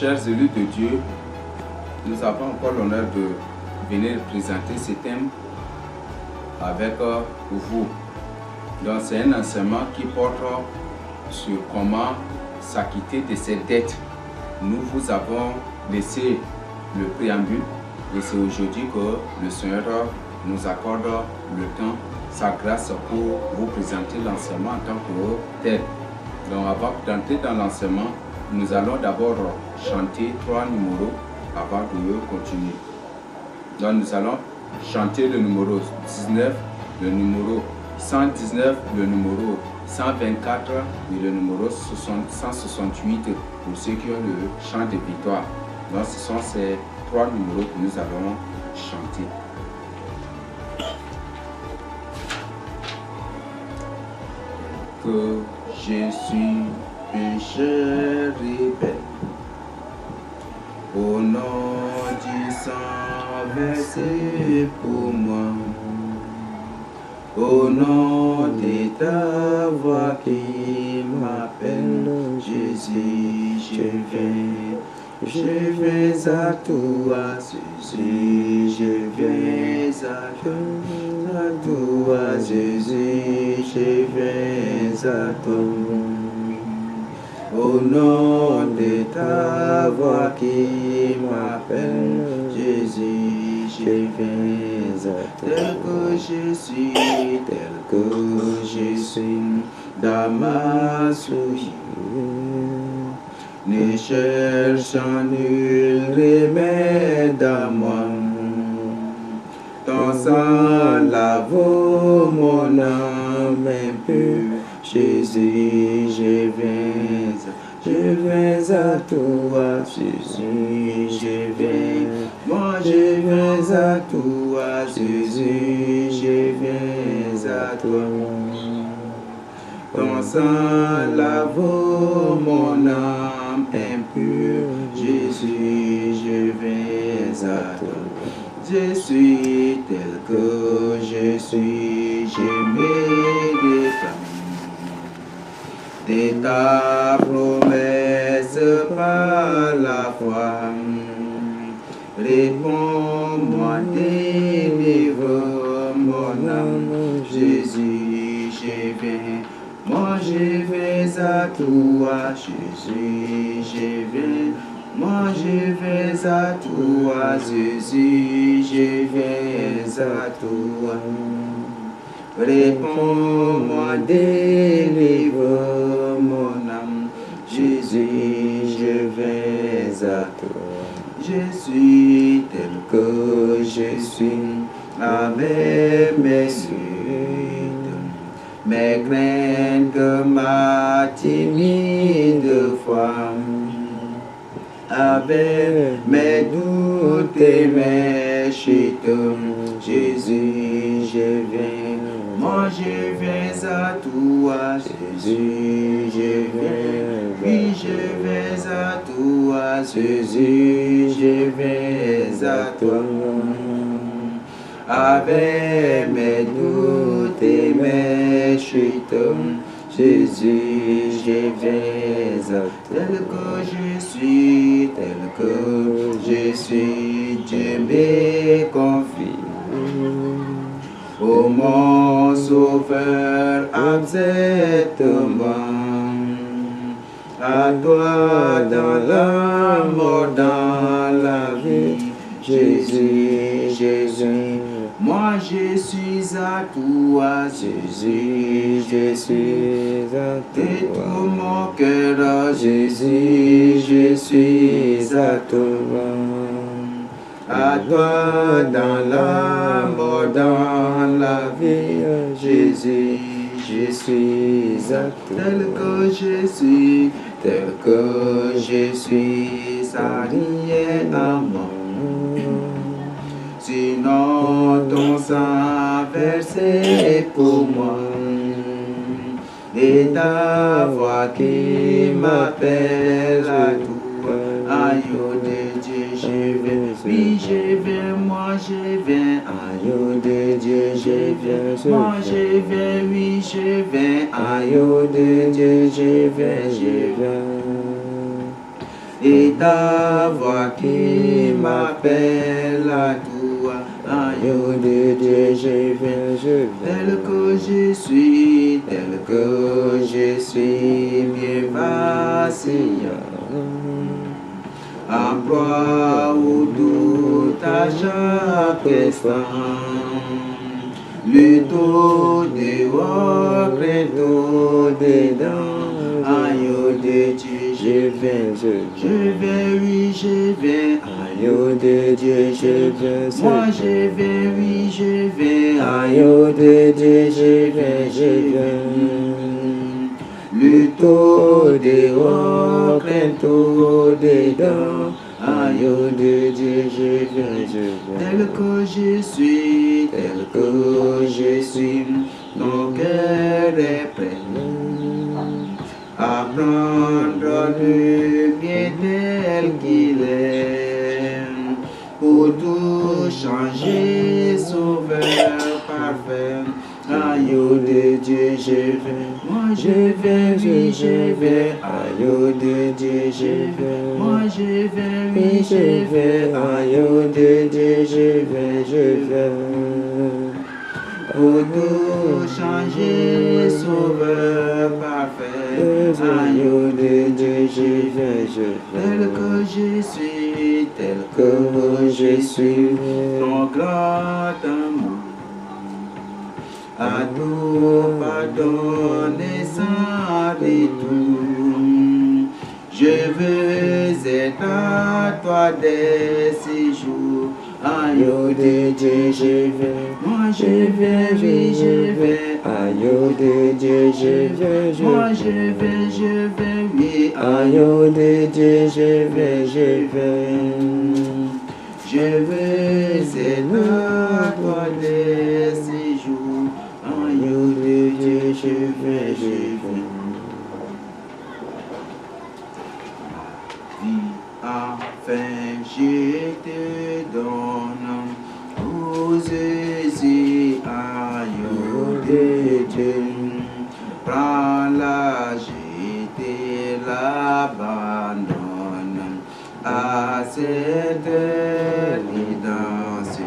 chers élus de Dieu, nous avons encore l'honneur de venir présenter ce thème avec vous. Donc c'est un enseignement qui porte sur comment s'acquitter de ses dettes. Nous vous avons laissé le préambule et c'est aujourd'hui que le Seigneur nous accorde le temps, sa grâce pour vous présenter l'enseignement en tant que tel. Donc avant d'entrer dans l'enseignement, nous allons d'abord chanter 3 numéros avant de continuer. Donc nous allons chanter le numéro 19, le numéro 119, le numéro 124 et le numéro 168 pour ceux qui ont le chant de victoire. Donc ce sont ces 3 numéros que nous allons chanter. Que je suis pécheur rebelle, au nom du sang versé pour moi, au nom de ta voix qui m'appelle, Jésus, je vais à toi, Jésus, je vais à toi, Jésus, je vais à toi. Au nom de ta voix qui m'appelle, Jésus, je vais à toi. Tel que je suis, dans ma souillure. Ne cherchant nul remède à moi. Ton sang lave mon âme impure. Jésus, je vais à toi. Jésus, moi je vais à toi. Jésus, je vais à toi. Ton sang lave mon âme impure. Jésus, je vais à toi. Je suis tel que je suis, je me détermine de ta promesse par la foi. Réponds-moi, délivre mon âme. Jésus, je viens. Moi je vais à toi, Jésus, je vais. Moi je vais à toi, Jésus, je vais à toi. Réponds-moi, délivre mon âme. Jésus, je vais à toi. Je suis tel que je suis, avec mes suites. Mes craintes, ma timide foi, avec mes doutes et mes chutes, Jésus, je viens. Moi je viens à toi, Jésus, je viens. Oui, je vais à toi, Jésus, je vais à toi. Avec mes doutes et mes chutes, Jésus, je vais à toi. Tel que je suis, Dieu me confie. Ô mon sauveur, accepte-moi. À toi dans la mort, dans la vie, Jésus, Jésus. Moi je suis à toi, Jésus, je suis à toi. De tout mon cœur, Jésus, je suis à toi. À toi dans la mort, dans la vie, Jésus, je suis à toi. Tel que je suis, ça rien à moi. Sinon ton sang versé pour moi, et ta voix qui m'appelle à toi. Aïe de Dieu, je viens, oui je viens, moi je viens. Aïe de Dieu, je viens, moi je viens, oui je viens. Aïe de Dieu, je viens, je viens. et ta voix qui m'appelle à toi. Agneau de Dieu, je viens, tel que je suis, bien vacillant. En proie au doute à chaque instant. Lutte dehors, crainte dedans. Agneau de Dieu, je viens, oui, je viens. Agneau de Dieu, je viens. Moi je viens, oui, je viens. Agneau de Dieu, je viens. Lutte dehors, crainte dedans. Agneau de Dieu, je viens. Tel que je suis, mon cœur est prêt à prendre le bien tel qu'il est, pour tout changer, sauveur parfait. Agneau de Dieu, je viens. Moi je viens, oui, je viens. Agneau de Dieu, je viens. Moi je viens, oui, je viens. Agneau de Dieu, je viens. Pour tout changer, sauveur parfait. Agneau de Dieu, je viens. Tel que je suis, ton grand amour. À tout pardonner sans retour. Je veux être à toi dès ces jours. Agneau de Dieu, je viens. Moi je viens, oui, je viens. Agneau de Dieu, je viens. Moi je viens, oui. Agneau de Dieu, je viens. Je veux être à toi dès ces jours. Agneau de Dieu, je viens. Enfin, je te donne aux yeux, agneau de Dieu. Prends-la, je te l'abandonne à cette évidence.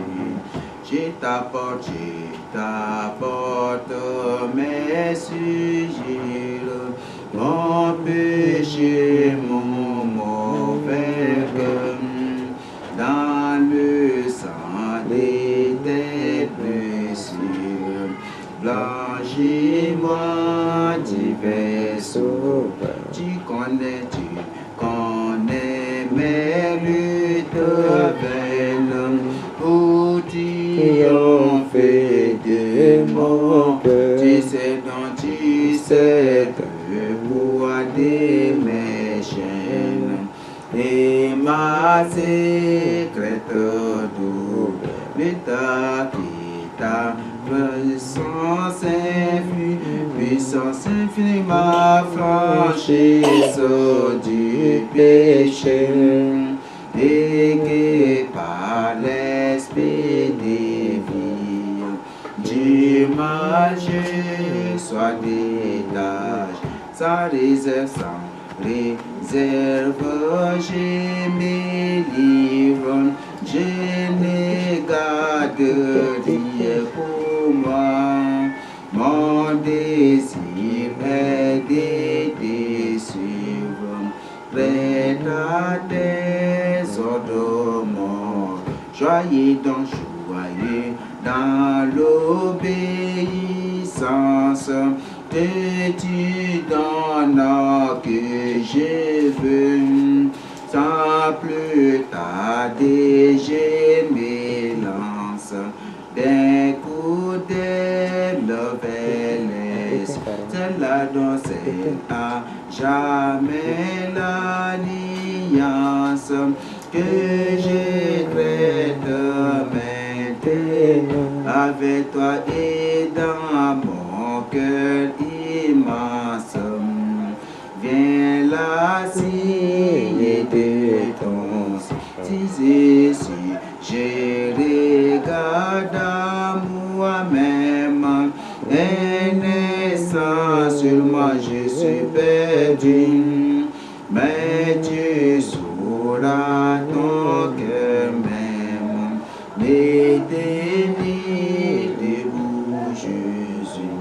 Je t'apporte mes sujets, mon péché, mon mauvais cœur, dans le sang de tes blessures. Blanchis-moi divers sauveur. Tu connais mes luttes vaines, où tu en fais de mon cœur. Tu sais que poids de mes chaînes et ma secrète douleur. Ta puissance infinie, ma franchise du péché, et que par l'esprit de vie, du mal je sois détaché, sans réserve, je me livre, je ne garde rien pour moi. Mon désir est de te suivre, près à tes ordres, mon joyeux dans l'obéissance que tu donnes, que je veux. Sans plus tarder, je me lance d'un coup de nouvelles. Celle-là dont c'est à jamais l'alliance que je traite maintenant avec toi et dans mon cœur immense. Viens la signer de ton si je regarde à moi-même, un instant sur moi je suis perdu, mais et tu sauras ton cœur même. M'éteignez debout, Jésus.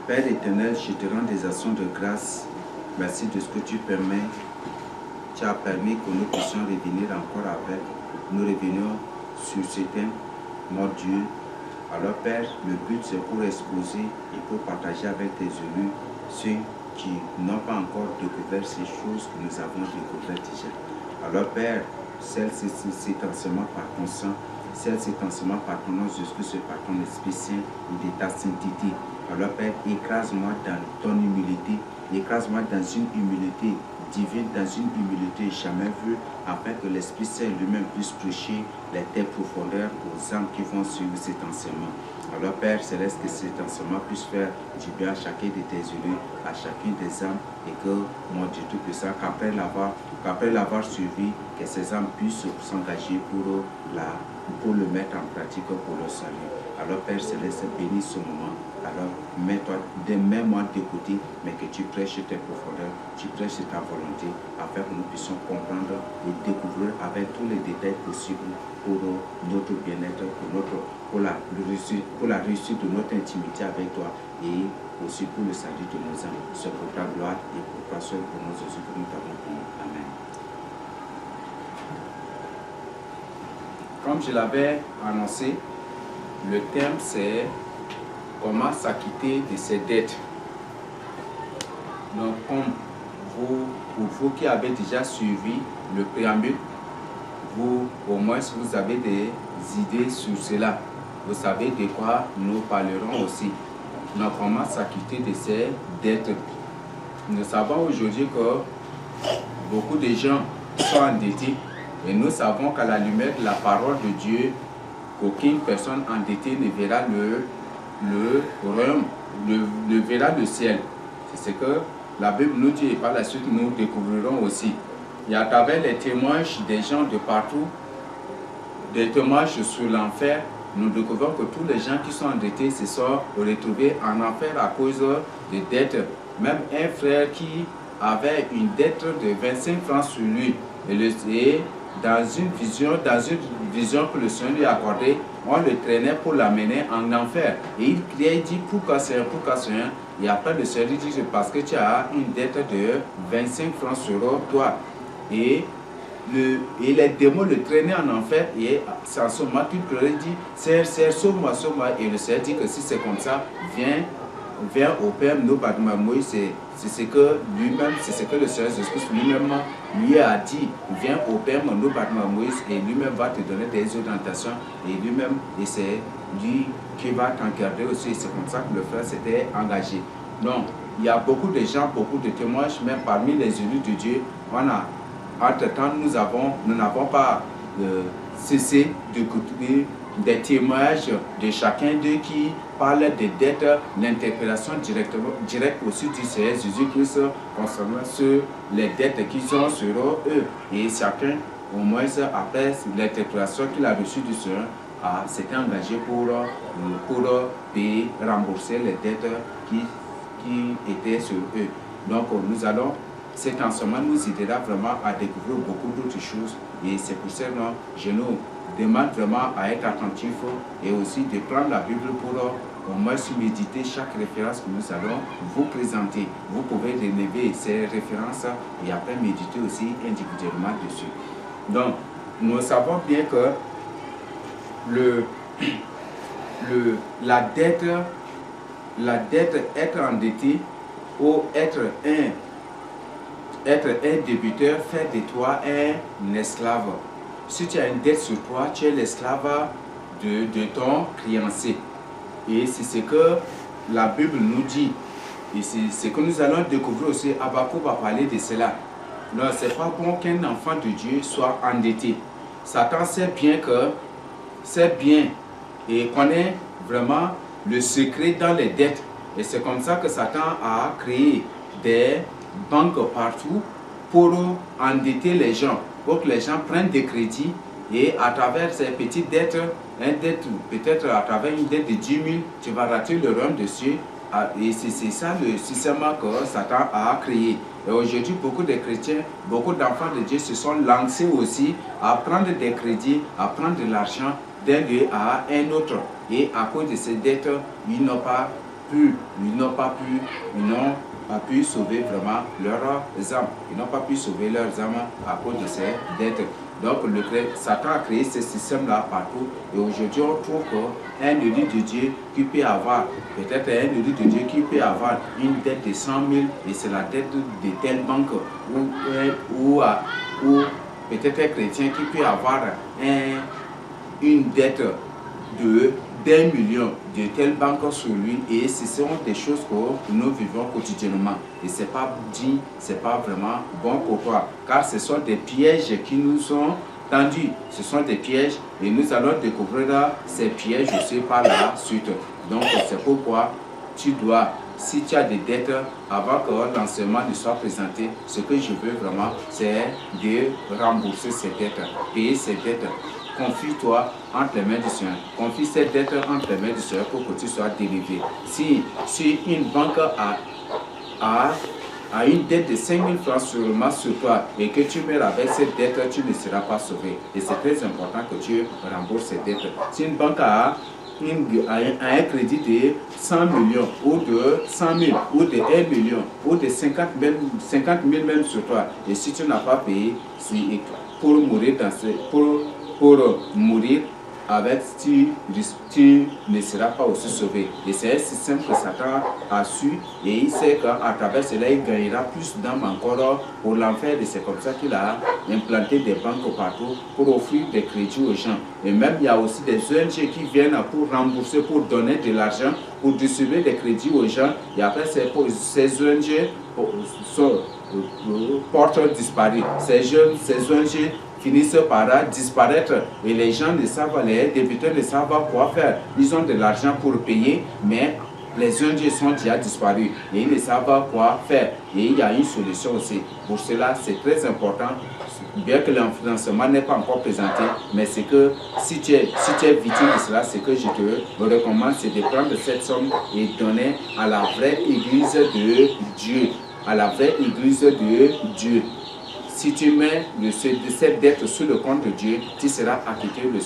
Père éternel, je te rends des actions de grâce. Merci de ce que tu permets. Tu as permis que nous puissions revenir encore avec. Nous revenons sur ce thème, mon Dieu. Alors Père, le but c'est pour exposer et pour partager avec tes élus ceux qui n'ont pas encore découvert ces choses que nous avons découvertes déjà. Alors Père, celle-ci c'est enseignement par ton sang, celle-ci c'est enseignement par ton nom Jésus, par ton Esprit Saint et de ta sainteté. Alors Père, écrase-moi dans ton humilité, écrase-moi dans une humilité divine, dans une humilité jamais vue, afin que l'Esprit Saint lui-même puisse prêcher les terres profondeurs aux âmes qui vont suivre cet enseignement. Alors Père Céleste, que cet enseignement puisse faire du bien à chacun de tes élus, à chacune des âmes, et que, mon Dieu Tout-Puissant, qu'après l'avoir suivi, que ces âmes puissent s'engager pour le mettre en pratique pour le salut. Alors Père Céleste, bénis ce moment. Alors mets-moi de côté, mais que tu prêches tes profondeurs, tu prêches ta volonté, afin que nous puissions comprendre et découvrir avec tous les détails possibles pour notre bien-être, pour la réussite de notre intimité avec toi et aussi pour le salut de nos âmes. C'est pour ta gloire et pour toi seul, pour nos Jésus que nous t'avons prié. Amen. Comme je l'avais annoncé, le thème c'est comment s'acquitter de ses dettes. Donc, comme pour vous qui avez déjà suivi le préambule, vous, au moins, vous avez des idées sur cela. Vous savez de quoi nous parlerons aussi. Donc, comment s'acquitter de ses dettes. Nous savons aujourd'hui que beaucoup de gens sont endettés et nous savons qu'à la lumière de la parole de Dieu, qu'aucune personne endettée ne verra le royaume, verra le ciel. C'est ce que la Bible nous dit et par la suite nous découvrirons aussi. Et à travers les témoignages des gens de partout, des témoignages sur l'enfer, nous découvrons que tous les gens qui sont endettés se sont retrouvés en enfer à cause de dettes. Même un frère qui avait une dette de 25 francs sur lui, et dans une vision que le Seigneur lui a accordée, on le traînait pour l'amener en enfer. Et il criait, il dit, pourquoi Seigneur, pourquoi Seigneur? Et après le Seigneur lui dit, c'est parce que tu as une dette de 25 francs sur toi. Et les démons le traînaient en enfer, et c'est en ce moment qu'il pleurait, il dit, Seigneur, sauve-moi, sauve-moi. Et le Seigneur dit que si c'est comme ça, viens au Père, nous, Moïse, c'est ce que lui-même, c'est ce que le Seigneur Jésus lui-même lui a dit. Viens au Père, nous, Moïse, et lui-même va te donner des orientations, et lui-même, et c'est lui qui va t'encadrer aussi. C'est comme ça que le frère s'était engagé. Donc, il y a beaucoup de gens, beaucoup de témoignages, même parmi les élus de Dieu, entre-temps, nous n'avons pas cessé d'écouter des témoignages de chacun d'eux qui parlent des dettes, l'interpellation directe aussi du Seigneur Jésus-Christ concernant les dettes qu'ils ont sur eux. Et chacun, au moins après l'interpellation qu'il a reçue du Seigneur, s'était engagé pour payer, rembourser les dettes qui étaient sur eux. Donc cet enseignement nous aidera vraiment à découvrir beaucoup d'autres choses, et c'est pour ça que je nous demande vraiment à être attentifs et aussi de prendre la Bible pour au moins méditer chaque référence que nous allons vous présenter. Vous pouvez relever ces références et après méditer aussi individuellement dessus. Donc, nous savons bien que la dette, être endetté ou être un débiteur fait de toi un esclave. Si tu as une dette sur toi, tu es l'esclave de ton créancier. Et c'est ce que la Bible nous dit. Et c'est ce que nous allons découvrir aussi. Habakkuk va parler de cela. Non, ce n'est pas bon qu'un enfant de Dieu soit endetté. Satan sait bien et connaît vraiment le secret dans les dettes. Et c'est comme ça que Satan a créé des banques partout pour endetter les gens, pour que les gens prennent des crédits, et à travers ces petites dettes, peut-être à travers une dette de 10 000, tu vas rater le royaume de Dieu. Et c'est ça le système que Satan a créé. Et aujourd'hui, beaucoup de chrétiens, beaucoup d'enfants de Dieu se sont lancés aussi à prendre des crédits, à prendre de l'argent d'un lieu à un autre. Et à cause de ces dettes, ils n'ont pas pu sauver vraiment leurs âmes. Ils n'ont pas pu sauver leurs âmes à cause de ces dettes. Donc, Satan a créé ce système-là partout. Et aujourd'hui, on trouve qu'un élu de Dieu qui peut avoir, peut-être un élu de Dieu qui peut avoir une dette de 100 000, et c'est la dette de telle banque, ou peut-être un chrétien qui peut avoir une dette d'1 million de telle banque sur lui, et ce sont des choses que nous vivons quotidiennement, et c'est pas dit, c'est pas vraiment bon pour toi, car ce sont des pièges qui nous sont tendus, ce sont des pièges, et nous allons découvrir ces pièges aussi par la suite. Donc c'est pourquoi tu dois, si tu as des dettes, avant que l'enseignement ne soit présenté, ce que je veux vraiment, c'est de rembourser ces dettes, payer ces dettes. Confie-toi entre les mains du Seigneur. Confie cette dette entre les mains du Seigneur pour que tu sois délivré. Si une banque a une dette de 5 000 francs seulement sur toi et que tu meurs avec cette dette, tu ne seras pas sauvé. Et c'est très important que tu rembourses cette dette. Si une banque a un crédit de 100 millions ou de 100 000 ou de 1 million ou de 50 000 même sur toi, et si tu n'as pas payé, pour mourir avec, tu ne seras pas aussi sauvé. Et c'est un système que Satan a su, et il sait qu'à travers cela, il gagnera plus d'âmes encore pour l'enfer. Et c'est comme ça qu'il a implanté des banques partout pour offrir des crédits aux gens. Et même il y a aussi des ONG qui viennent pour rembourser, pour donner de l'argent, pour distribuer des crédits aux gens. Et après, ces ONG portent disparu. Ces ONG finissent par disparaître, et les gens ne savent, les débiteurs ne savent pas quoi faire. Ils ont de l'argent pour payer, mais les ONG sont déjà disparus et ils ne savent pas quoi faire. Et il y a une solution aussi. Pour cela, c'est très important, bien que l'enseignement n'est pas encore présenté, mais c'est que si tu es victime de cela, ce que je te recommande, c'est de prendre cette somme et donner à la vraie église de Dieu. À la vraie église de Dieu. Si tu mets cette dette sur le compte de Dieu, tu seras acquitté. Le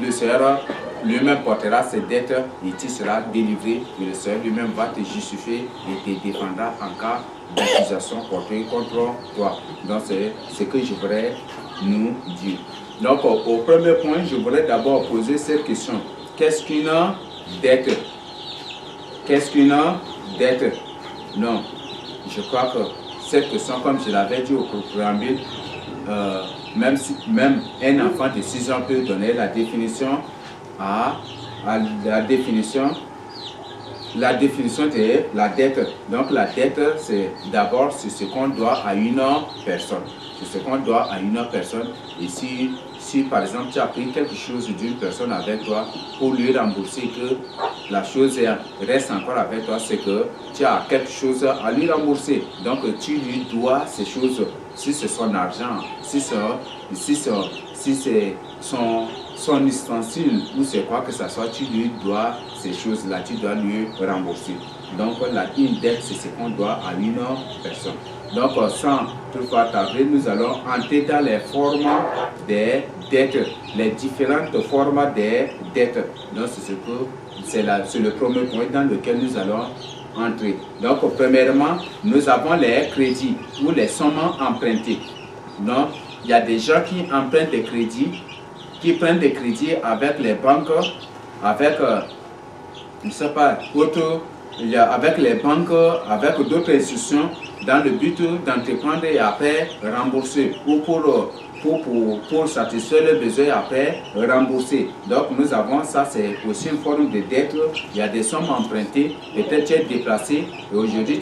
Seigneur lui-même portera cette dette et tu seras délivré. Et le Seigneur lui-même va te justifier et te défendra en cas d'accusation portée contre toi. Donc c'est ce que je voudrais nous dire. Donc au premier point, je voudrais d'abord poser cette question. Qu'est-ce qu'une dette? Qu'est-ce qu'une dette? Non, je crois que cette question, comme je l'avais dit au préambule, même un enfant de 6 ans peut donner la définition la définition de la dette. Donc la dette, c'est d'abord ce qu'on doit à une personne. C'est ce qu'on doit à une personne. Et si par exemple tu as pris quelque chose d'une personne avec toi, pour lui rembourser, que la chose reste encore avec toi, c'est que tu as quelque chose à lui rembourser. Donc tu lui dois ces choses. Si c'est son argent, si c'est son ustensile ou c'est quoi que ce soit, tu lui dois ces choses-là, tu dois lui rembourser. Donc une dette, c'est ce qu'on doit à une personne. Donc sans toutefois tarder, nous allons entrer dans les formes des dettes, les différentes formes des dettes. Donc c'est le premier point dans lequel nous allons entrer. Donc premièrement, nous avons les crédits ou les sommes empruntées. Donc il y a des gens qui empruntent des crédits, qui prennent des crédits avec les banques, avec je ne sais pas, avec les banques, avec d'autres institutions, dans le but d'entreprendre et après rembourser, ou pour satisfaire les besoins et après rembourser. Donc nous avons ça, c'est aussi une forme de dette. Il y a des sommes empruntées, peut-être tu es déplacé et aujourd'hui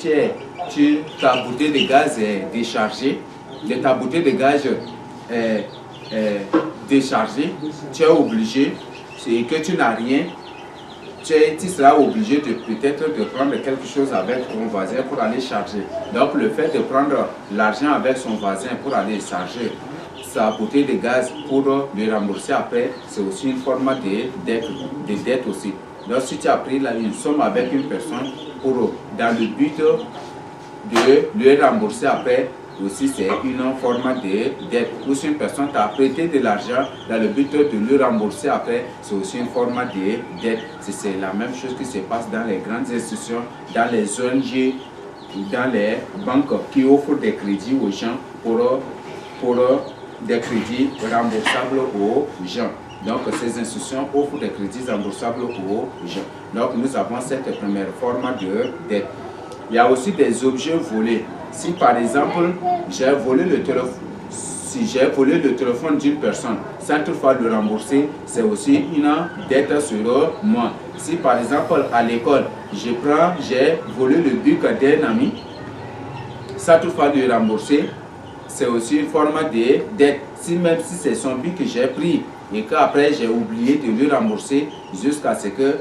ta bouteille de gaz est déchargée, ta bouteille de gaz est déchargée, tu es obligé, et que tu n'as rien, tu seras obligé peut-être de prendre quelque chose avec ton voisin pour aller charger. Donc le fait de prendre l'argent avec son voisin pour aller charger sa bouteille de gaz pour le rembourser après, c'est aussi une forme de dette aussi. Donc si tu as pris une somme avec une personne dans le but de le rembourser après aussi, c'est une forme de dette. Ou si une personne t'a prêté de l'argent dans le but de le rembourser après, c'est aussi une forme de dette. C'est la même chose qui se passe dans les grandes institutions, dans les ONG, dans les banques qui offrent des crédits aux gens pour des crédits remboursables aux gens. Donc, ces institutions offrent des crédits remboursables aux gens. Donc, nous avons cette première forme de dette. Il y a aussi des objets volés. Si par exemple, j'ai volé le téléphone d'une personne sans toutefois le rembourser, c'est aussi une dette sur moi. Si par exemple à l'école, j'ai volé le bic d'un ami sans toutefois le rembourser, c'est aussi une forme de dette. Même si c'est son bic que j'ai pris et qu'après j'ai oublié de le rembourser jusqu'à ce que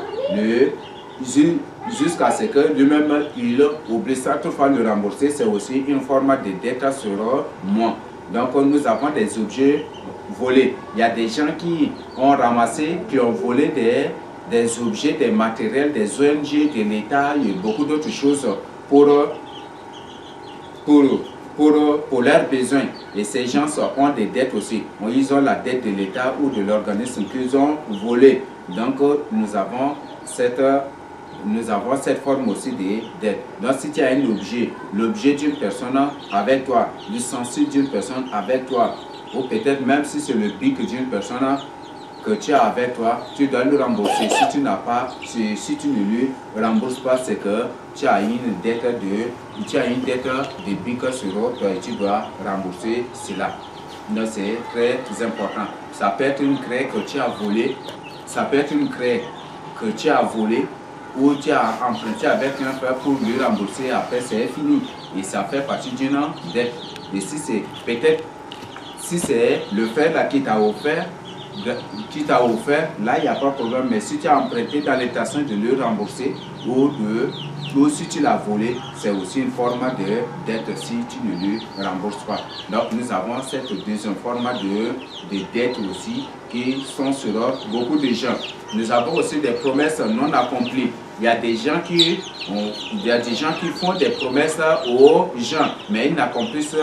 lui-même il oublie ça toutefois le rembourser, c'est aussi une forme de dette sur moi. Donc nous avons des objets volés. Il y a des gens qui ont ramassé, qui ont volé des objets, des matériels, des ONG, de l'État et beaucoup d'autres choses pour leurs besoins. Et ces gens ont des dettes aussi. Ils ont la dette de l'État ou de l'organisme qu'ils ont volé. Donc nous avons cette forme aussi de dette. Donc si tu as un objet, l'objet d'une personne avec toi, l'ustensile d'une personne avec toi, ou peut-être même si c'est le bic d'une personne que tu as avec toi, tu dois le rembourser. Si tu n'as pas, si tu ne lui rembourses pas, c'est que tu as une dette de bic sur toi et tu dois rembourser cela. Donc c'est très important. Ça peut être une craie que tu as volée, ça peut être une craie que tu as volée ou tu as emprunté avec un frère pour lui rembourser, après c'est fini. Et ça fait partie d'une dette. Et si c'est peut-être, si c'est le frère là qui t'a offert, là il n'y a pas de problème. Mais si tu as emprunté dans l'intention de le rembourser ou si tu l'as volé, c'est aussi une forme de dette si tu ne le rembourses pas. Donc nous avons cette deuxième forme de dette aussi qui sont sur beaucoup de gens. Nous avons aussi des promesses non accomplies. Il y a des gens qui font des promesses aux gens, mais ils n'accomplissent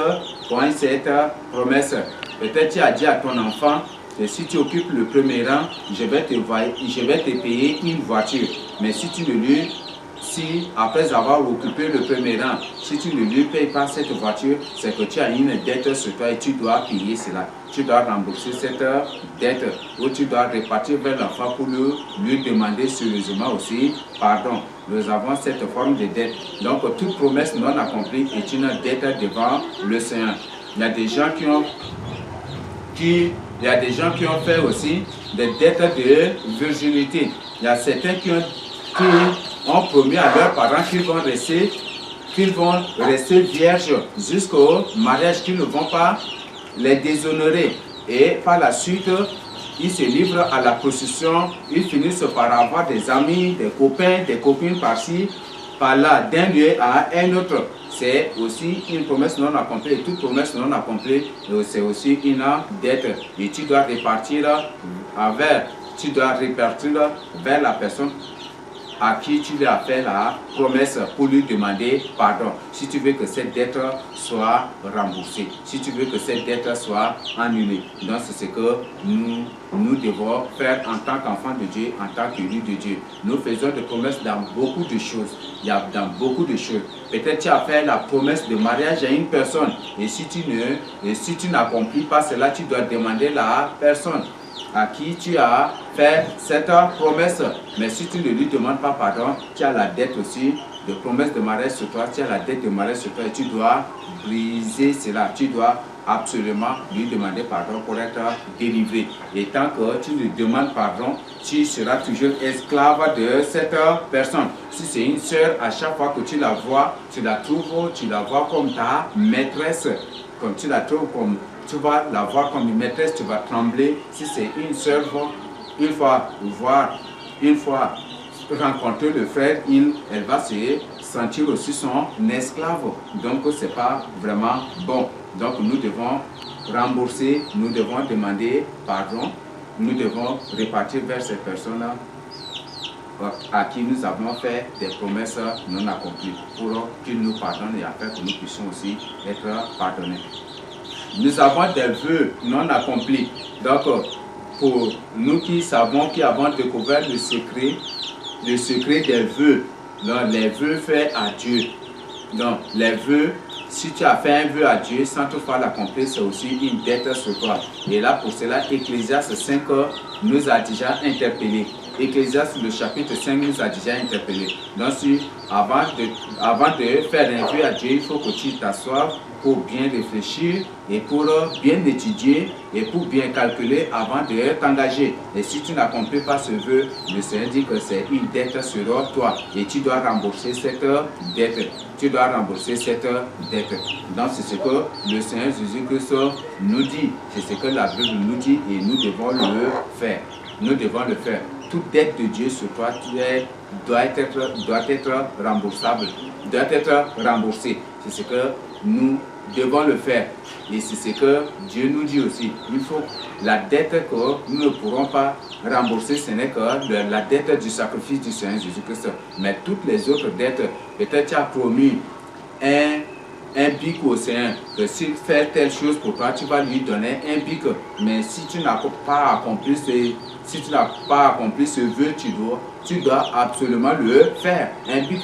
pas cette promesse. Peut-être tu as dit à ton enfant que si tu occupes le premier rang, je vais te payer une voiture. Mais si après avoir occupé le premier rang, si tu ne lui payes pas cette voiture, c'est que tu as une dette sur toi et tu dois payer cela. Tu dois rembourser cette dette ou tu dois repartir vers l'enfant pour lui demander sérieusement aussi pardon. Nous avons cette forme de dette. Donc toute promesse non accomplie est une dette devant le Seigneur. Il y a des gens qui ont fait aussi des dettes de virginité. Il y a certains qui ont promis à leurs parents qu'ils vont rester vierges jusqu'au mariage, qu'ils ne vont pas les déshonorer. Et par la suite, ils se livrent à la prostitution, ils finissent par avoir des amis, des copains, des copines par-ci, par-là, d'un lieu à un autre. C'est aussi une promesse non accomplie. Et toute promesse non accomplie, c'est aussi une dette. Et tu dois repartir vers la personne à qui tu lui as fait la promesse pour lui demander pardon. Si tu veux que cette dette soit remboursée, si tu veux que cette dette soit annulée. Donc c'est ce que nous devons faire en tant qu'enfants de Dieu, en tant qu'élus de Dieu. Nous faisons des promesses dans beaucoup de choses. Dans beaucoup de choses. Peut-être tu as fait la promesse de mariage à une personne et si tu n'accomplis pas cela, tu dois demander la personne à qui tu as fait cette promesse. Mais si tu ne lui demandes pas pardon, tu as la dette aussi de promesse de mariage sur toi, tu as la dette de mariage sur toi et tu dois briser cela. Tu dois absolument lui demander pardon pour être délivré. Et tant que tu lui demandes pardon, tu seras toujours esclave de cette personne. Si c'est une sœur, à chaque fois que tu la vois, tu la vois comme ta maîtresse. Comme tu la trouves comme tu vas la voir comme une maîtresse, tu vas trembler. Si c'est une sœur, une fois rencontrer le frère, elle va se sentir aussi son esclave. Donc ce n'est pas vraiment bon. Donc nous devons rembourser, nous devons demander pardon, nous devons repartir vers cette personne à qui nous avons fait des promesses non accomplies, pour qu'il nous pardonne et afin que nous puissions aussi être pardonnés. Nous avons des vœux non accomplis. Donc, pour nous qui avons découvert le secret des vœux, donc les vœux faits à Dieu. Donc, les vœux, si tu as fait un vœu à Dieu sans toutefois l'accomplir, c'est aussi une dette sur toi. Et là, pour cela, Ecclésiaste 5 nous a déjà interpellés. Ecclésiaste, le chapitre 5 nous a déjà interpellés. Donc, avant de faire un vœu à Dieu, il faut que tu t'assoies pour bien réfléchir et pour bien étudier et pour bien calculer avant de t'engager. Et si tu n'accomplis pas ce vœu, le Seigneur dit que c'est une dette sur toi et tu dois rembourser cette dette. Tu dois rembourser cette dette. Donc c'est ce que le Seigneur Jésus-Christ nous dit. C'est ce que la Bible nous dit et nous devons le faire. Nous devons le faire. Toute dette de Dieu sur toi doit être remboursable, doit être remboursée. C'est ce que nous devons le faire. Et c'est ce que Dieu nous dit aussi. Il faut la dette que nous ne pourrons pas rembourser, ce n'est que la dette du sacrifice du Seigneur Jésus-Christ. Mais toutes les autres dettes, peut-être tu as promis un bic au Seigneur, que s'il fait telle chose pour toi, tu vas lui donner un bic. Mais si tu n'as pas accompli ce vœu, tu dois absolument le faire. Un bic,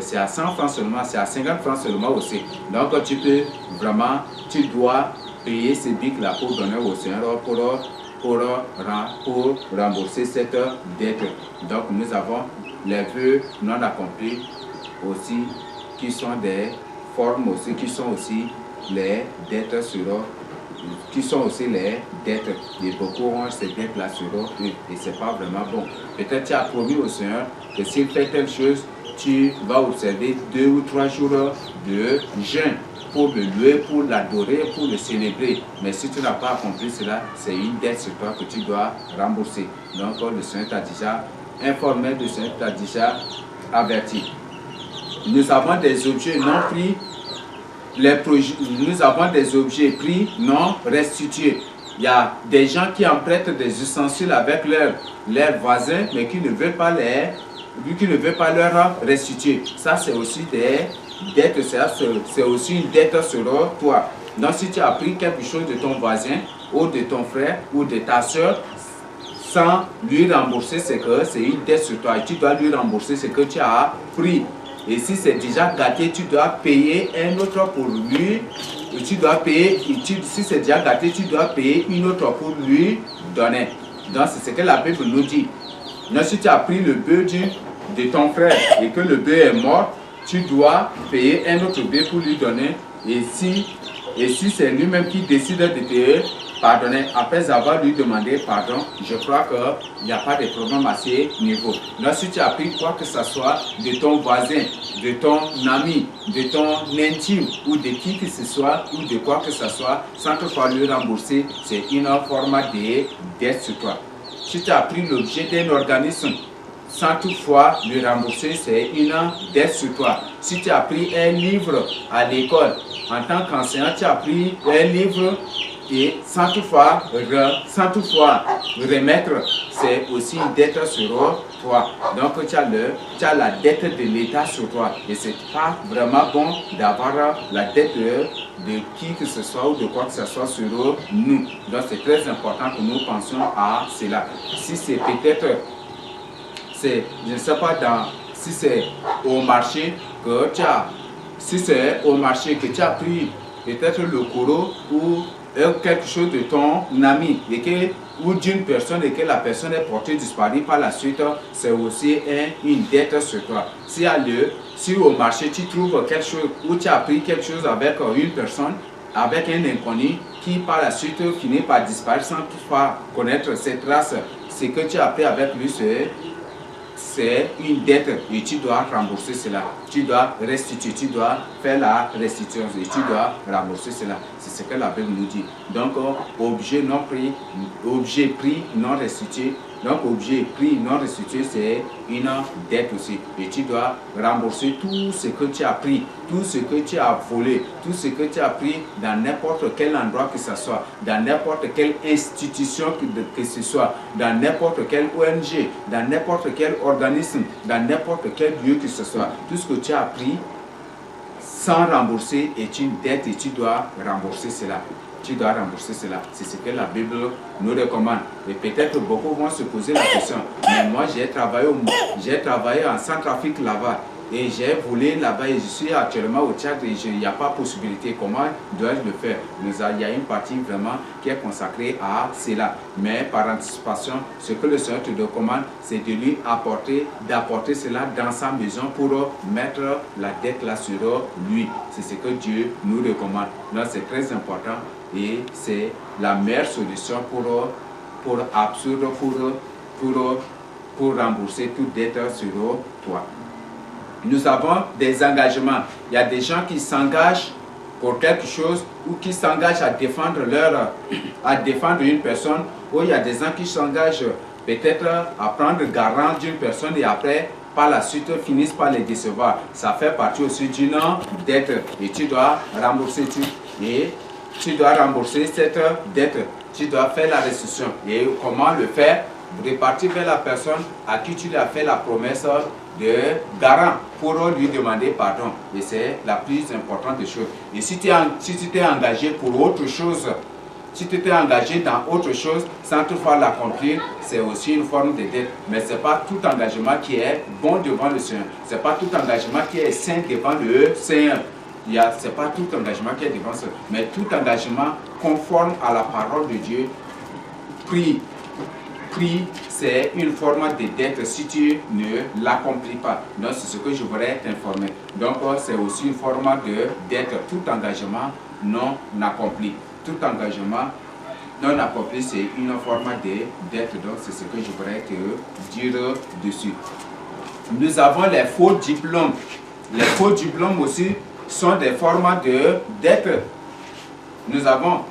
c'est à 100 francs seulement, c'est à 50 francs seulement aussi. Donc tu dois payer ce bic-là pour donner au Seigneur pour rembourser cette dette. Donc nous avons les vœux non accomplis aussi, qui sont des formes aussi, qui sont aussi les dettes sur qui sont aussi les dettes. Et beaucoup ont ces dettes-là sur eux et c'est pas vraiment bon. Peut-être tu as promis au Seigneur que s'il fait telle chose, tu vas observer 2 ou 3 jours de jeûne pour le louer, pour l'adorer, pour le célébrer. Mais si tu n'as pas accompli cela, c'est une dette sur toi que tu dois rembourser. Donc le Seigneur t'a déjà informé, le Seigneur t'a déjà averti. Nous avons des objets non pris, nous avons des objets pris non restitués. Il y a des gens qui empruntent des ustensiles avec leurs voisins, mais qui ne veulent pas leur restituer. Ça, c'est aussi des dettes, c'est aussi une dette sur toi. Donc, si tu as pris quelque chose de ton voisin, ou de ton frère, ou de ta soeur, sans lui rembourser, c'est une dette sur toi. Et tu dois lui rembourser ce que tu as pris. Et si c'est déjà gâté, tu dois payer un autre pour lui. Et tu dois payer, si c'est déjà gâté, tu dois payer une autre pour lui donner. Donc c'est ce que la Bible nous dit. Donc si tu as pris le bœuf de ton frère et que le bœuf est mort, tu dois payer un autre bœuf pour lui donner. Et si c'est lui-même qui décide de te pardonner, après avoir lui demandé pardon, je crois qu'il n'y a pas de problème à ce niveau. Donc si tu as pris quoi que ce soit de ton voisin, de ton ami, de ton intime ou de qui que ce soit ou de quoi que ce soit, sans toutefois lui rembourser, c'est une forme de dette sur toi. Si tu as pris l'objet d'un organisme, sans toutefois le rembourser, c'est une dette sur toi. Si tu as pris un livre à l'école, en tant qu'enseignant, tu as pris un livre et sans toutefois remettre, c'est aussi une dette sur toi. Donc tu as la dette de l'État sur toi. Et c'est pas vraiment bon d'avoir la dette de qui que ce soit ou de quoi que ce soit sur nous. Donc c'est très important que nous pensions à cela. Si c'est peut-être, je ne sais pas si c'est au marché que tu as, si c'est au marché que tu as pris peut-être le courroux ou quelque chose de ton ami ou d'une personne et que la personne est portée disparue par la suite, c'est aussi une dette sur toi. Si au marché tu trouves quelque chose ou tu as pris quelque chose avec une personne, avec un inconnu qui par la suite finit par disparaître sans toutefois connaître ses traces, ce que tu as pris avec lui, c'est une dette et tu dois rembourser cela. Tu dois restituer, tu dois faire la restitution et tu dois rembourser cela. C'est ce que la Bible nous dit. Donc, objet pris, non restitué. Donc, objet pris non restitué, c'est une dette aussi. Et tu dois rembourser tout ce que tu as pris, tout ce que tu as volé, tout ce que tu as pris dans n'importe quel endroit que ce soit, dans n'importe quelle institution que ce soit, dans n'importe quelle ONG, dans n'importe quel organisme, dans n'importe quel lieu que ce soit. Tout ce que tu as pris sans rembourser est une dette et tu dois rembourser cela. Tu dois rembourser cela. C'est ce que la Bible nous recommande. Et peut-être beaucoup vont se poser la question. Mais moi, j'ai travaillé en Centrafrique là-bas. Et j'ai volé là-bas et je suis actuellement au Tchad et il n'y a pas possibilité. Comment dois-je le faire? Il y a une partie vraiment qui est consacrée à cela. Mais par anticipation, ce que le Seigneur te recommande, c'est de lui d'apporter cela dans sa maison pour mettre la dette là sur lui. C'est ce que Dieu nous recommande. Donc c'est très important et c'est la meilleure solution pour rembourser toute dette sur toi. Nous avons des engagements. Il y a des gens qui s'engagent pour quelque chose ou qui s'engagent à défendre une personne, ou il y a des gens qui s'engagent peut-être à prendre garant d'une personne et après, par la suite, finissent par les décevoir. Ça fait partie aussi d'une dette et tu dois rembourser cette dette. Tu dois faire la restitution. Et comment le faire? Repartir vers la personne à qui tu as fait la promesse de garant pour lui demander pardon. Et c'est la plus importante des choses. Et si tu t'es engagé pour autre chose, si tu t'es engagé dans autre chose sans toutefois l'accomplir, c'est aussi une forme de dette. Mais ce n'est pas tout engagement qui est bon devant le Seigneur. Ce n'est pas tout engagement qui est saint devant le Seigneur. Ce n'est pas tout engagement qui est devant le Seigneur. Mais tout engagement conforme à la parole de Dieu, prie, c'est une forme de dette si tu ne l'accomplis pas. Donc, c'est ce que je voudrais t'informer. Donc, c'est aussi une forme de dette. Tout engagement non accompli. Tout engagement non accompli, c'est une forme de dette. Donc, c'est ce que je voudrais te dire dessus. Nous avons les faux diplômes. Les faux diplômes aussi sont des formes de dette. Nous avons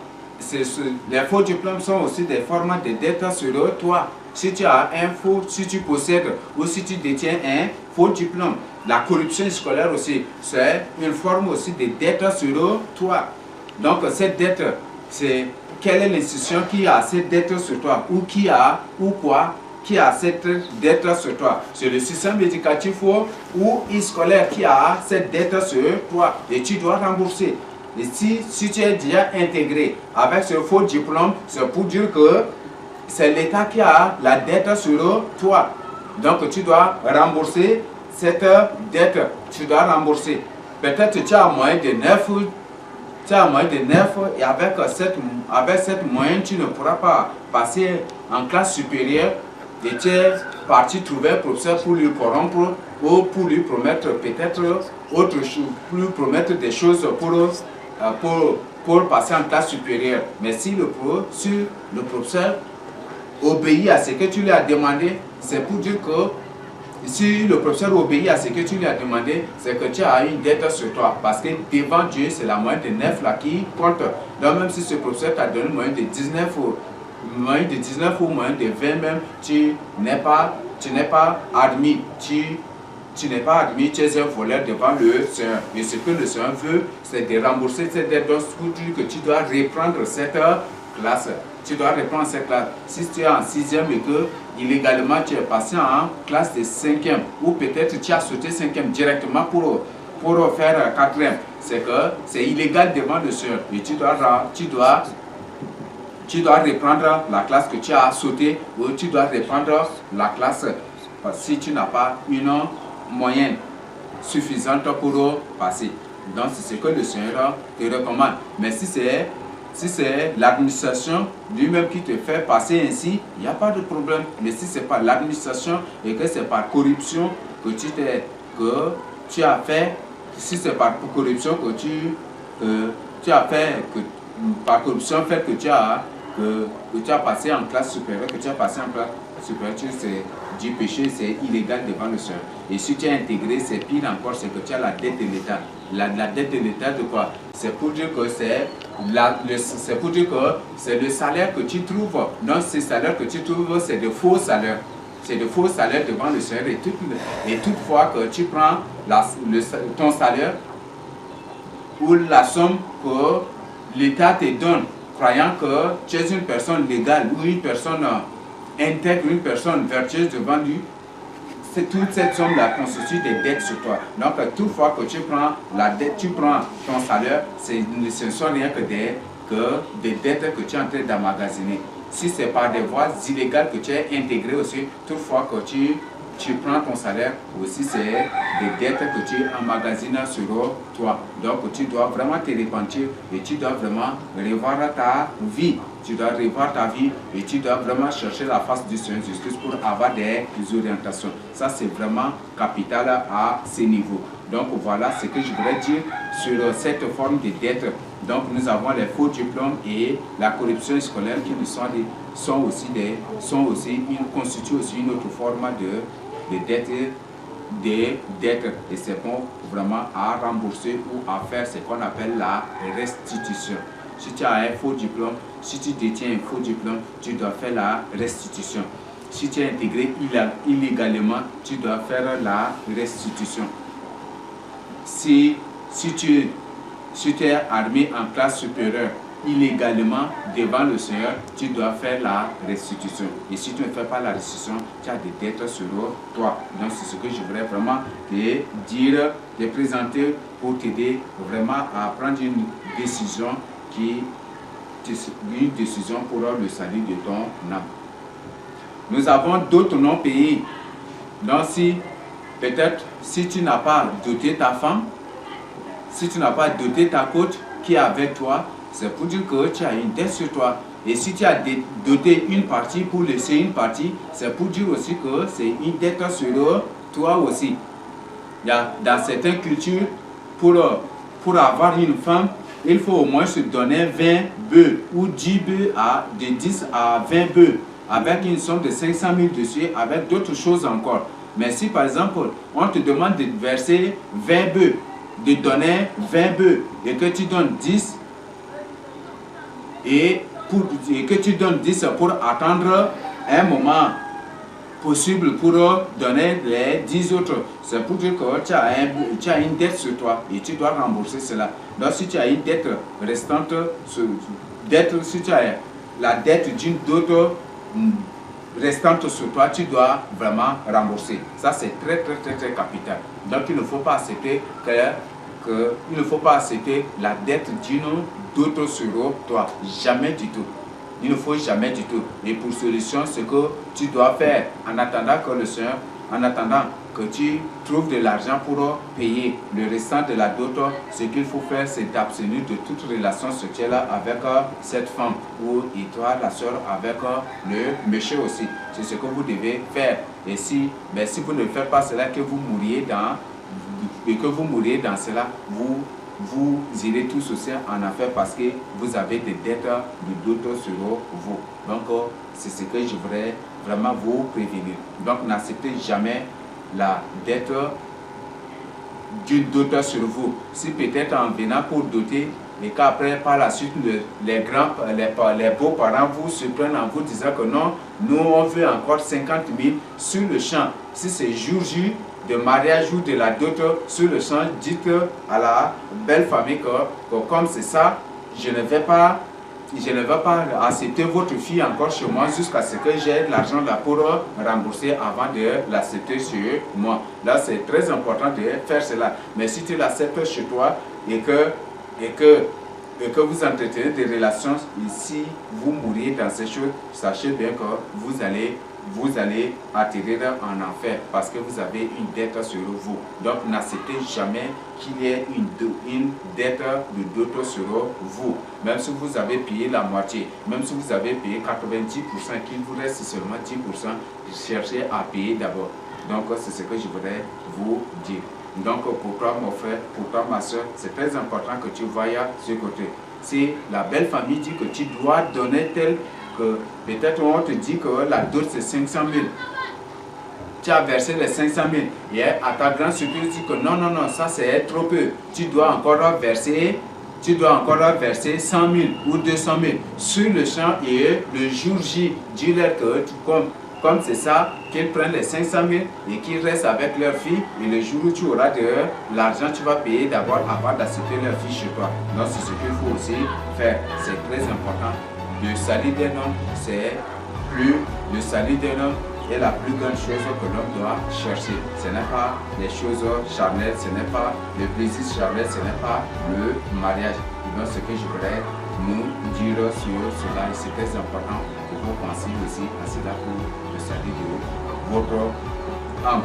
les faux diplômes sont aussi des formes de dette sur toi. Si tu as si tu possèdes ou si tu détiens un faux diplôme, la corruption scolaire aussi, c'est une forme aussi de dette sur toi. Donc cette dette, c'est quelle est l'institution qui a cette dette sur toi ou qui a cette dette sur toi? C'est le système éducatif ou scolaire qui a cette dette sur toi et tu dois rembourser. Et si tu es déjà intégré avec ce faux diplôme, c'est pour dire que c'est l'État qui a la dette sur toi. Donc tu dois rembourser cette dette. Tu dois rembourser. Peut-être tu as moins de 9. Et avec cette moyenne, tu ne pourras pas passer en classe supérieure. Et tu es parti trouver un professeur pour lui corrompre ou pour lui promettre peut-être autre chose, pour lui promettre des choses pour passer en classe supérieure. Mais si le professeur obéit à ce que tu lui as demandé, c'est pour dire que si le professeur obéit à ce que tu lui as demandé, c'est que tu as une dette sur toi. Parce que devant Dieu, c'est la moyenne de 9 là qui compte. Donc même si ce professeur t'a donné une moyenne de 19 ou moyenne de 20 même, tu n'es pas admis. Tu n'es pas admis, tu es un voleur devant le Seigneur. Et ce que le Seigneur veut, c'est de rembourser cette dette. Donc, pour dire que tu dois reprendre cette classe. Tu dois reprendre cette classe. Si tu es en 6e et que illégalement tu es passé en classe de 5e, ou peut-être tu as sauté 5e directement pour faire 4e, c'est que c'est illégal devant le Seigneur. Et tu dois reprendre la classe que tu as sautée, ou tu dois reprendre la classe si tu n'as pas une moyenne suffisante pour passer. Donc c'est ce que le Seigneur te recommande. Mais si c'est l'administration lui-même qui te fait passer ainsi, il n'y a pas de problème. Mais si ce n'est pas l'administration et que c'est par corruption que tu as fait, si c'est par corruption que tu as fait, par corruption fait que tu as passé en classe supérieure, c'est du péché, c'est illégal devant le Seigneur. Et si tu es intégré, c'est pire encore, c'est que tu as la dette de l'État. La dette de l'État de quoi? C'est pour dire que c'est c'est pour dire que c'est le salaire que tu trouves. Donc, ces salaires que tu trouves, c'est de faux salaires. C'est de faux salaires devant le Seigneur. Et toutefois que tu prends ton salaire ou la somme que l'État te donne, croyant que tu es une personne légale ou une personne intègre, une personne vertueuse devant lui, toute cette somme-là constitue des dettes sur toi. Donc, toutefois que tu prends la dette, tu prends ton salaire, ce ne sont rien que des dettes que tu es en train d'emmagasiner. Si c'est par des voies illégales que tu es intégré aussi, toutefois que tu prends ton salaire, aussi c'est des dettes que tu emmagasines sur toi. Donc tu dois vraiment te repentir et tu dois vraiment revoir ta vie. Tu dois revoir ta vie et tu dois vraiment chercher la face du Seigneur Jésus pour avoir des orientations. Ça c'est vraiment capital à ce niveau. Donc voilà ce que je voudrais dire sur cette forme de dette. Donc nous avons les faux diplômes et la corruption scolaire qui constituent aussi une autre forme de dette, et c'est bon vraiment à rembourser ou à faire ce qu'on appelle la restitution. Si tu as un faux diplôme, si tu détiens un faux diplôme, tu dois faire la restitution. Si tu es intégré illégalement, tu dois faire la restitution. Si tu es admis en classe supérieure illégalement devant le Seigneur, tu dois faire la restitution. Et si tu ne fais pas la restitution, tu as des dettes sur toi. Donc c'est ce que je voudrais vraiment te dire, te présenter pour t'aider vraiment à prendre une décision pour le salut de ton âme. Nous avons d'autres noms payés. Donc peut-être si tu n'as pas doté ta femme, si tu n'as pas doté ta côte qui est avec toi, c'est pour dire que tu as une dette sur toi. Et si tu as doté une partie pour laisser une partie, c'est pour dire aussi que c'est une dette sur toi aussi. Dans certaines cultures, pour avoir une femme, il faut au moins se donner 20 bœufs ou 10 bœufs de 10 à 20 bœufs avec une somme de 500 000 dessus, avec d'autres choses encore. Mais si par exemple, on te demande de verser 20 bœufs, de donner 20 bœufs et que tu donnes 10 et que tu donnes 10 pour attendre un moment possible pour donner les 10 autres, c'est pour dire que tu as une dette sur toi et tu dois rembourser cela. Donc si tu as une dette restante, si tu as la dette d'une dot restante sur toi, tu dois vraiment rembourser. Ça c'est très capital. Donc il ne faut pas accepter il ne faut pas accepter la dette d'une dot sur toi. Jamais du tout. Il ne faut jamais du tout. Et pour solution, ce que tu dois faire en attendant que le Seigneur, en attendant que tu trouves de l'argent pour payer le restant de la dot, ce qu'il faut faire, c'est d'abstenir de toute relation sexuelle avec cette femme ou et toi, la soeur, avec le monsieur aussi. C'est ce que vous devez faire. Et si vous ne faites pas cela, que vous mouriez dans cela, vous irez tous aussi en affaire parce que vous avez des dettes de dot sur vous. Donc, c'est ce que je voudrais vraiment vous prévenir. Donc, n'acceptez jamais la dette d'une dot sur vous. Si peut-être en venant pour doter et qu'après, par la suite, les beaux-parents vous surprennent en vous disant que non, nous on veut encore 50 000 sur le champ. Si c'est jour de mariage ou de la dot sur le champ, dites à la belle famille que comme c'est ça, je ne vais pas accepter votre fille encore chez moi jusqu'à ce que j'ai l'argent là pour rembourser avant de l'accepter chez moi. Là, c'est très important de faire cela. Mais si tu l'acceptes chez toi et que vous entretenez des relations, et si vous mourriez dans ces choses, sachez bien que vous allez atterrir en enfer parce que vous avez une dette sur vous. Donc n'acceptez jamais qu'il y ait une dette de dot sur vous. Même si vous avez payé la moitié, même si vous avez payé 90%, qu'il vous reste seulement 10%, cherchez à payer d'abord. Donc c'est ce que je voudrais vous dire. Donc pour toi mon frère, pour toi ma soeur, c'est très important que tu voyes ce côté. Si la belle famille dit que tu dois donner tel que peut-être on te dit que la dot c'est 500 000. Tu as versé les 500 000 et à ta grande surprise tu dis que non, ça c'est trop peu. Tu dois encore verser tu dois encore verser 100 000 ou 200 000 sur le champ et le jour J, dis-leur que comme c'est ça, qu'ils prennent les 500 000 et qu'ils restent avec leur fille. Et le jour où tu auras de l'argent, tu vas payer d'abord avant d'accepter leur fille chez toi. Donc c'est ce qu'il faut aussi faire. C'est très important. Le salut d'un homme, le salut d'un homme est la plus grande chose que l'homme doit chercher. Ce n'est pas les choses charnelles, ce n'est pas le plaisir charnel, ce n'est pas le mariage. Donc ce que je voudrais nous dire sur cela, c'est très important que vous pensiez aussi à cela pour le salut de votre âme.